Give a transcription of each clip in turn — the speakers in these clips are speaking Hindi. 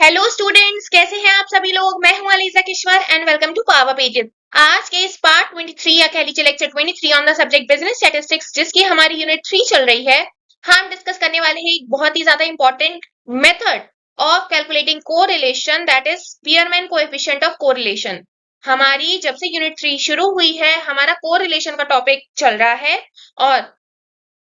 हेलो स्टूडेंट्स, कैसे हैं आप सभी लोग। मैं हूं Aliza Kishwar and welcome to power pages. आज के इस पार्ट 23 या कह लीजिए lecture 23 on the subject business statistics, जिसकी हमारी यूनिट 3 चल रही है, हम डिस्कस करने वाले हैं एक बहुत ही ज्यादा important method of calculating correlation, that is Spearman coefficient of correlation. हमारी जब से यूनिट 3 शुरू हुई है, हमारा कोरिलेशन का टॉपिक चल रहा है। और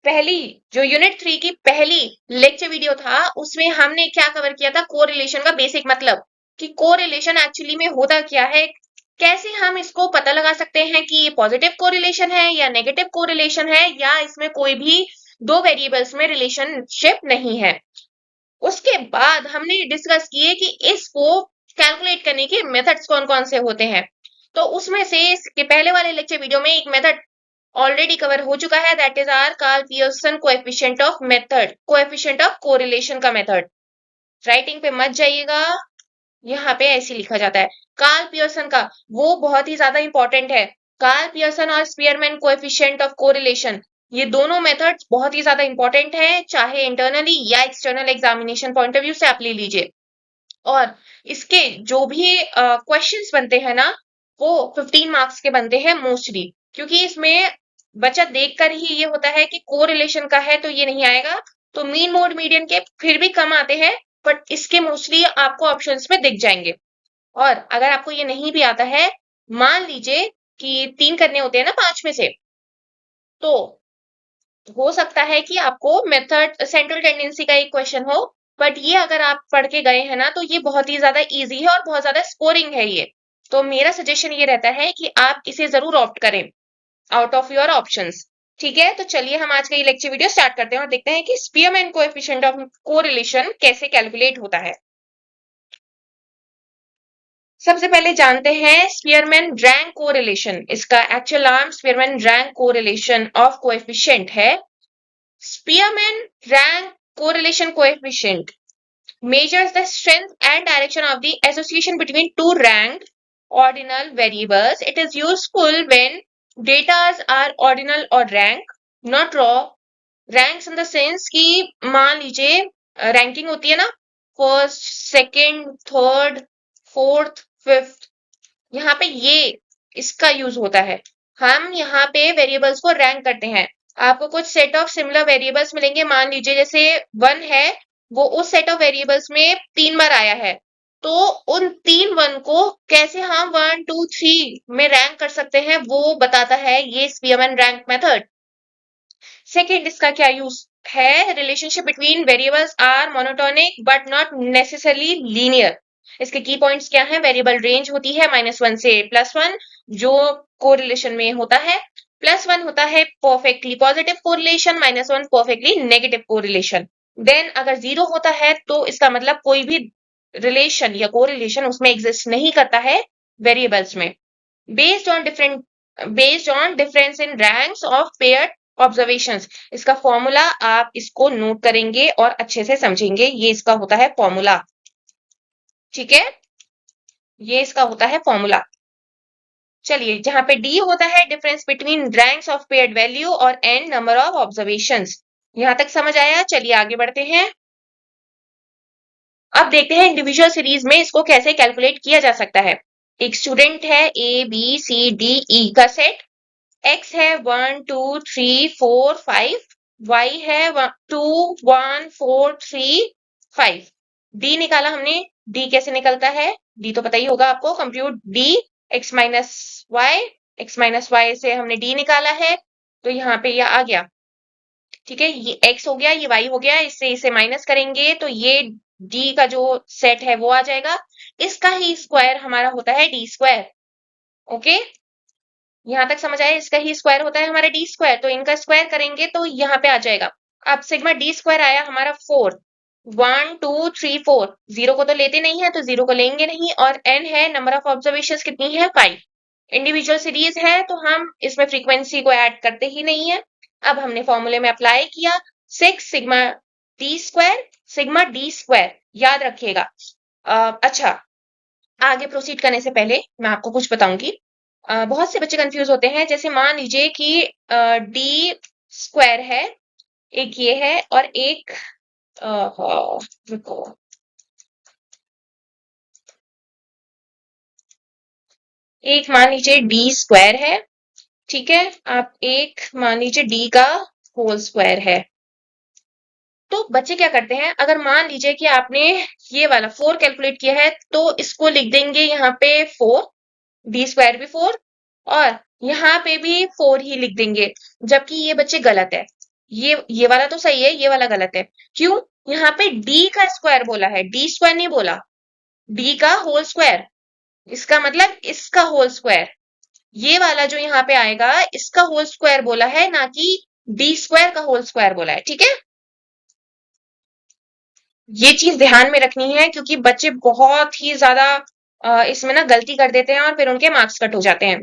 पहली जो यूनिट 3 की पहली लेक्चर वीडियो था, उसमें हमने क्या कवर किया था, कोरिलेशन का बेसिक मतलब कि कोरिलेशन एक्चुअली में होता क्या है, कैसे हम इसको पता लगा सकते हैं कि ये पॉजिटिव कोरिलेशन है या नेगेटिव कोरिलेशन है, या इसमें कोई भी दो वेरिएबल्स में रिलेशनशिप नहीं है। उसके बाद हमने डिस्कस किए कि इसको कैलकुलेट करने के मेथड्स कौन कौन से होते हैं। तो उसमें से इसके पहले वाले लेक्चर वीडियो में एक मेथड ऑलरेडी कवर हो चुका है, that is our Karl Pearson coefficient of method, coefficient of correlation का मेथड। राइटिंग पे मत जाइएगा, यहाँ पे ऐसे लिखा जाता है कार्ल पियर्सन का, वो बहुत ही ज्यादा इंपॉर्टेंट है। कार्ल पियर्सन और स्पीयरमैन कोएफिशिएंट ऑफ कोरिलेशन, ये दोनों मेथड्स बहुत ही ज्यादा इंपॉर्टेंट है, चाहे इंटरनली या external examination point of view से आप ले लीजिए। और इसके जो भी क्वेश्चंस बनते हैं ना, वो 15 मार्क्स के बनते हैं मोस्टली, क्योंकि इसमें बच्चा देखकर ही ये होता है कि कोरिलेशन का है तो ये नहीं आएगा, तो मीन मोड मीडियन के फिर भी कम आते हैं, बट इसके मोस्टली आपको ऑप्शंस में दिख जाएंगे। और अगर आपको ये नहीं भी आता है, मान लीजिए कि 3 करने होते हैं ना 5 में से, तो हो सकता है कि आपको मेथड सेंट्रल टेंडेंसी का एक क्वेश्चन हो, बट ये अगर आप पढ़ के गए हैं ना, तो ये बहुत ही ज्यादा इजी है और बहुत ज्यादा स्कोरिंग है ये। तो मेरा सजेशन ये रहता है कि आप इसे जरूर ऑप्ट करें आउट ऑफ योर ऑप्शंस। ठीक है, तो चलिए हम आज का ये लेक्चर वीडियो स्टार्ट करते हैं और देखते हैं कि स्पीयरमैन कोएफिशिएंट ऑफ कोरिलेशन कैसे कैलकुलेट होता है। सबसे पहले जानते हैं स्पीयरमैन रैंक कोरिलेशन। इसका एक्चुअल नाम Spearman rank correlation of coefficient है। Spearman rank correlation coefficient measures the strength and direction of the association between two ranked ordinal variables. It is useful when data are ordinal or rank, not raw. Ranks in the sense कि मान लीजिए रैंकिंग होती है ना, first, second, third, fourth, fifth, यहाँ पे ये इसका यूज होता है। हम यहाँ पे वेरिएबल्स को रैंक करते हैं। आपको कुछ सेट ऑफ सिमिलर वेरिएबल्स मिलेंगे, मान लीजिए जैसे 1 है, वो उस सेट ऑफ वेरिएबल्स में 3 बार आया है, तो उन 3 1 को कैसे हम 1 2 3 में रैंक कर सकते हैं, वो बताता है ये स्पीयरमैन रैंक मेथड। सेकेंड, इसका क्या यूज है, relationship between variables are monotonic but not necessarily linear. इसके की पॉइंट्स क्या हैं, वेरिएबल रेंज होती है -1 से +1, जो कोरिलेशन में होता है। +1 होता है perfectly positive correlation, -1 perfectly negative correlation. Then अगर 0 होता है तो इसका मतलब कोई भी रिलेशन या कोरिलेशन उसमें एग्जिस्ट नहीं करता है वेरिएबल्स में। Based on difference in ranks of paired observations, इसका फॉर्मूला आप इसको नोट करेंगे और अच्छे से समझेंगे, ये इसका होता है फॉर्मूला। ठीक है, ये इसका होता है फॉर्मूला। चलिए, जहां पे डी होता है difference between ranks of paired value और एन नंबर ऑफ ऑब्जर्वेशंस। यहां तक समझ आया, चलिए आगे बढ़ते हैं। अब देखते हैं इंडिविजुअल सीरीज में इसको कैसे कैलकुलेट किया जा सकता है। एक स्टूडेंट है, A B C D E का सेट, एक्स है 1 2 3 4 5, वाई है 2 1 4 3 5। डी निकाला हमने, डी कैसे निकलता है, डी तो पता ही होगा आपको, compute D X minus Y, X minus Y से हमने डी निकाला है, तो यहाँ पे यह आ गया। ठीक है, ये एक्स हो गया, ये वाई हो गया, इससे इसे माइनस करेंगे तो ये डी का जो सेट है वो आ जाएगा। इसका ही स्क्वायर हमारा होता है डी स्क्वायर। ओके, यहां तक समझ आया, इसका ही स्क्वायर होता है हमारा डी स्क्वायर, तो इनका स्क्वायर करेंगे तो यहाँ पे आ जाएगा। अब सिग्मा डी स्क्वायर आया हमारा 4, 1 2 3 4, जीरो को तो लेते नहीं है तो जीरो को लेंगे नहीं, और एन है नंबर ऑफ ऑब्जर्वेशन कितनी है 5। इंडिविजुअल सीरीज है तो हम इसमें फ्रीक्वेंसी को ऐड करते ही नहीं है। अब हमने फॉर्मूले में अप्लाई किया 6 sigma D square, sigma D square याद रखिएगा। अच्छा, आगे प्रोसीड करने से पहले मैं आपको कुछ बताऊंगी। बहुत से बच्चे कंफ्यूज होते हैं, जैसे मान लीजिए कि डी स्क्वायर है, एक ये है और एक रुको, एक मान लीजिए डी स्क्वायर है, ठीक है, आप एक मान लीजिए डी का होल स्क्वायर है। तो बच्चे क्या करते हैं, अगर मान लीजिए कि आपने ये वाला 4 कैलकुलेट किया है तो इसको लिख देंगे यहाँ पे 4, डी स्क्वायर भी 4 और यहाँ पे भी 4 ही लिख देंगे, जबकि ये बच्चे गलत है। ये वाला तो सही है, ये वाला गलत है। क्यों? यहाँ पे डी का स्क्वायर बोला है, डी स्क्वायर नहीं बोला, डी का होल स्क्वायर। इसका मतलब इसका होल स्क्वायर, ये वाला जो यहाँ पे आएगा इसका होल स्क्वायर बोला है, ना कि डी स्क्वायर का होल स्क्वायर बोला है। ठीक है, ये चीज ध्यान में रखनी है क्योंकि बच्चे बहुत ही ज्यादा इसमें ना गलती कर देते हैं और फिर उनके मार्क्स कट हो जाते हैं।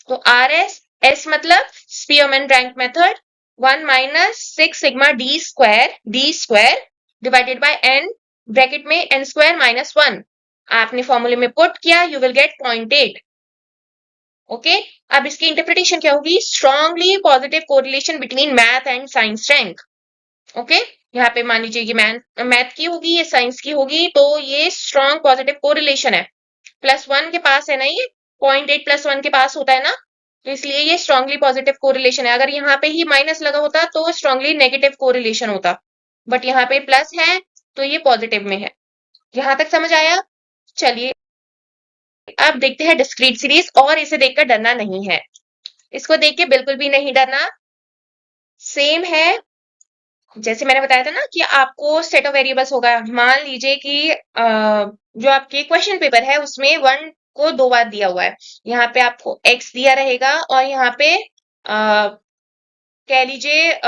तो आर एस, एस मतलब Spearman rank method, 1 - 6 sigma D square divided by N, bracket में एन स्क्वायर -1। आपने फॉर्मूले में पुट किया, यू विल गेट 0.8। ओके, अब इसकी इंटरप्रिटेशन क्या होगी? Strongly positive correlation between math and science rank. Okay, यहाँ पे मान लीजिए ये मैथ की होगी, ये साइंस की होगी, तो ये स्ट्रॉन्ग पॉजिटिव कोरिलेशन है। +1 के पास है ना, ये 0.8 +1 के पास होता है ना, तो इसलिए ये स्ट्रांगली पॉजिटिव कोरिलेशन है। अगर यहाँ पे ही माइनस लगा होता तो स्ट्रांगली नेगेटिव कोरिलेशन होता, बट यहाँ पे प्लस है तो ये पॉजिटिव में है। यहां तक समझ आया? चलिए अब देखते हैं डिस्क्रीट सीरीज, और इसे देखकर डरना नहीं है, इसको देख के बिल्कुल भी नहीं डरना। सेम है जैसे मैंने बताया था ना कि आपको सेट ऑफ वेरिएबल्स होगा। मान लीजिए कि जो आपके क्वेश्चन पेपर है उसमें 1 को 2 बार दिया हुआ है, यहाँ पे आपको x दिया रहेगा और यहाँ पे कह लीजिए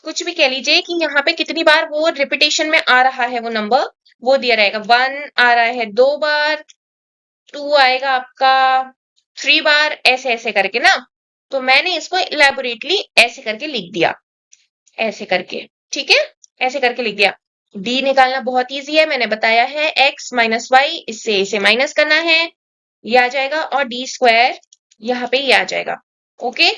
कुछ भी कह लीजिए कि यहाँ पे कितनी बार वो रिपीटेशन में आ रहा है, वो नंबर वो दिया रहेगा। 1 आ रहा है 2 बार, 2 आएगा आपका 3 बार, ऐसे ऐसे करके ना। तो मैंने इसको इलेबोरेटली ऐसे करके लिख दिया, ऐसे करके, ठीक है, ऐसे करके लिख दिया। डी निकालना बहुत इजी है, मैंने बताया है, x - y, इससे इसे माइनस करना है, ये आ जाएगा, और डी स्क्वायर यहाँ पे ये आ जाएगा। ओके,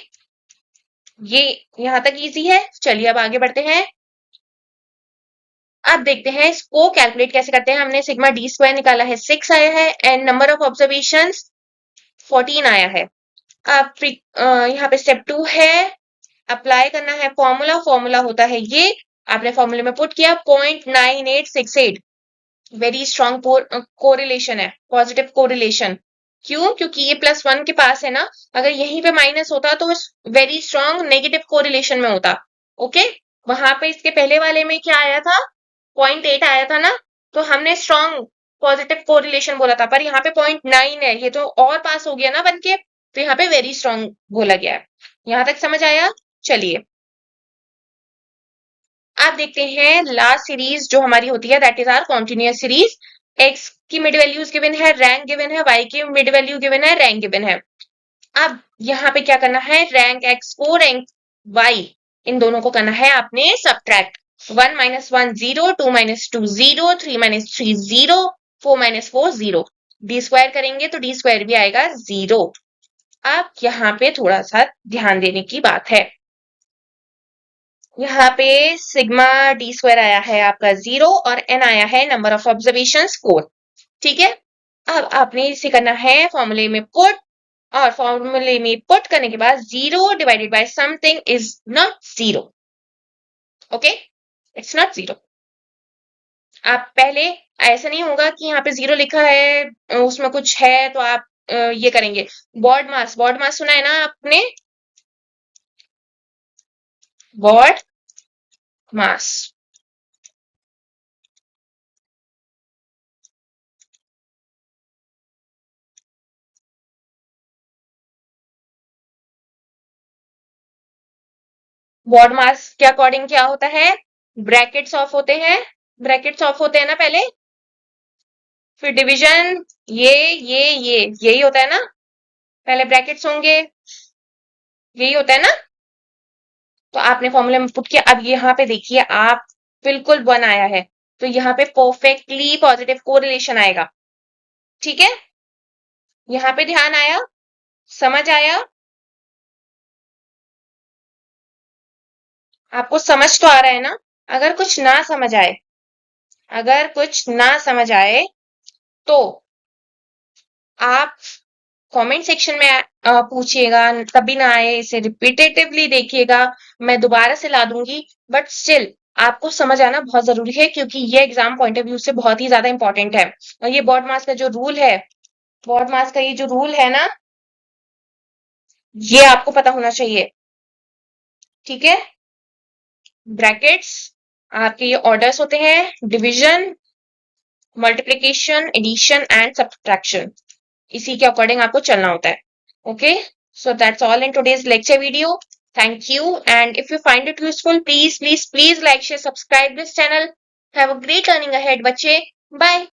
ये यहां तक इजी है। चलिए अब आगे बढ़ते हैं। अब देखते हैं इसको कैलकुलेट कैसे करते हैं। हमने सिग्मा डी स्क्वायर निकाला है 6 आया है, एंड नंबर ऑफ ऑब्जर्वेशन 14 आया है। अब यहाँ पे स्टेप 2 है, अप्लाई करना है फॉर्मूला। फॉर्मूला होता है ये, आपने फॉर्मूले में पुट किया 0.9868, वेरी स्ट्रॉन्ग कोरिलेशन है, पॉजिटिव कोरिलेशन। क्यों? क्योंकि ये +1 के पास है ना, अगर यहीं पे माइनस होता तो वेरी स्ट्रॉन्ग नेगेटिव कोरिलेशन में होता। ओके, वहां पे इसके पहले वाले में क्या आया था? 0.8 आया था ना, तो हमने स्ट्रॉन्ग पॉजिटिव कोरिलेशन बोला था, पर यहाँ पे 0.9 है, ये तो और पास हो गया ना बन के, तो यहाँ पे वेरी स्ट्रॉन्ग बोला गया है। यहां तक समझ आया? चलिए आप देखते हैं लास्ट सीरीज जो हमारी होती है, that is our continuous series. X की मिड वैल्यूज गिवन है, रैंक गिवन है, वाई की मिड वैल्यू गिवन है, रैंक गिवन है। अब यहाँ पे क्या करना है? रैंक एक्स को रैंक वाई, इन दोनों को करना है आपने सब्ट्रैक्ट। 1 - 1 0, 2 - 2 0, 3 - 3 0, 4 - 4 0। डी स्क्वायर करेंगे तो डी स्क्वायर भी आएगा 0। अब यहाँ पे थोड़ा सा ध्यान देने की बात है, यहाँ पे सिग्मा डी स्क्वायर आया है आपका 0 और एन आया है नंबर ऑफ ऑब्जर्वेशन 4। ठीक है, अब आपने इसे करना है फॉर्मूले में पुट, और फॉर्मूले में पुट करने के बाद 0 divided by something is not 0। Okay, it's not 0। आप पहले, ऐसा नहीं होगा कि यहाँ पे 0 लिखा है उसमें कुछ है तो आप ये करेंगे। बॉड मास, बॉड मास सुना है ना आपने? बॉड मास, बॉड मास के अकॉर्डिंग क्या होता है? ब्रैकेट्स ऑफ होते हैं, ब्रैकेट्स ऑफ होते हैं ना पहले, फिर डिवीजन, ये यही होता है ना, पहले ब्रैकेट्स होंगे, यही होता है ना। तो आपने फॉर्मूले में पुट किया। अब यहाँ पे देखिए आप, बिल्कुल 1 आया है, तो यहाँ पे परफेक्टली पॉजिटिव कोरिलेशन आएगा। ठीक है, यहाँ पे ध्यान आया, समझ आया? आपको समझ तो आ रहा है ना? अगर कुछ ना समझ आए, अगर कुछ ना समझ आए तो आप कमेंट सेक्शन में पूछिएगा, तभी ना आए, इसे रिपीटेटिवली देखिएगा, मैं दोबारा से ला दूंगी, बट स्टिल आपको समझ आना बहुत जरूरी है क्योंकि ये एग्जाम पॉइंट ऑफ व्यू से बहुत ही ज्यादा इंपॉर्टेंट है। और ये बोर्ड मास का जो रूल है, बोर्ड मास का ये जो रूल है ना, ये आपको पता होना चाहिए। ठीक है, ब्रैकेट्स आपके ये ऑर्डर्स होते हैं, division, multiplication, addition and subtraction, इसी के अकॉर्डिंग आपको चलना होता है। Okay, so that's all in today's lecture video. Thank you, and if you find it useful, please like, share, subscribe this channel. Have a great learning ahead, बच्चे. Bye.